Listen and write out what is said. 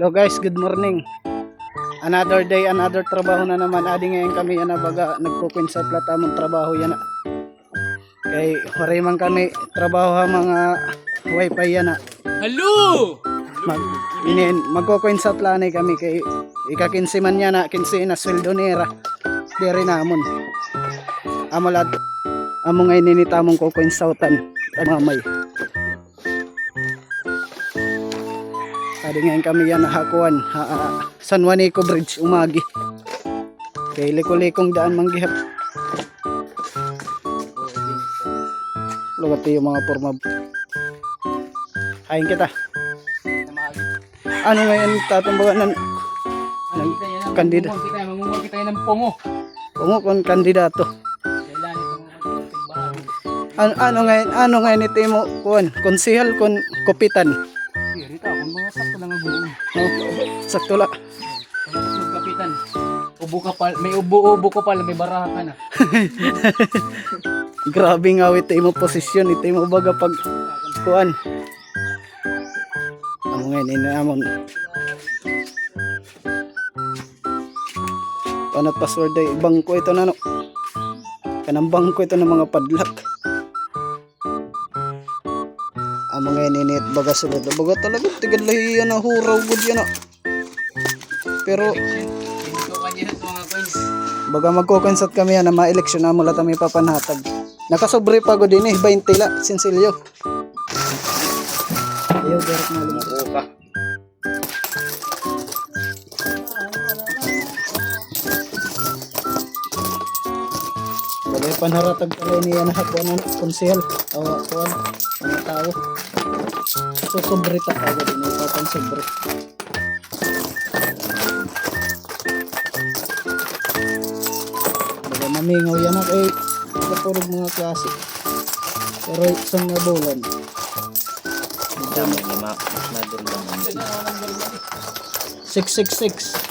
Hello guys, good morning. Another day, another trabaho na naman. Adi ngayon kami yan baga nagkukwinsa plata mong trabaho yan. Kay hariman kami trabaho ha mga wifi yan. Hello! Magkukwinsa plani kami kay ika-15 man yan na 15 na sweldo nira. Diri namon. Amalad amo ngayon ninita mong kukwinsa-utan mamay. Adi ngayon kami yan hakuan San Juanico Bridge umagi. Kay liko-likong daan manggihap. Lugat yung mga porma. Hain kita. Ano ngayon tatumbagan ng kandidato? Mangungol kita ng pongo. Pungo kon kandidato. Ano ngayon ito mo kuan? Konsehal kon kopitan. Rita, kung mga sakto lang ang buong. Sakto la. Kapitan. Ubo ka pala, may ubo ka pala, may baraha ka na. Grabe nga ito mo posisyon, ito mo baga pag kuan. Amo ngayon inaamon. Panat password ay bangko ito na no. Kanang bangko ito ng mga padlak. Amo ngayon init baga sulod. Baga talaga tigad lahi yan na huraw good yan na. Pero baga magkukansat kami yan na ma-eleksyon na mula kami papanhatag. Nakasobre pa ko din 20 la sinsilyo. Ayaw direct na lumako ka. Bagay panharatag pala niya na hakuan ng konsehal. Kuan mga tao. So sobre ta agad din ipapan sobre. Baga mamingaw yan ako kapurog mga klase. Pero isang nabulan. Dami ni Mac, mas madun lang. 666.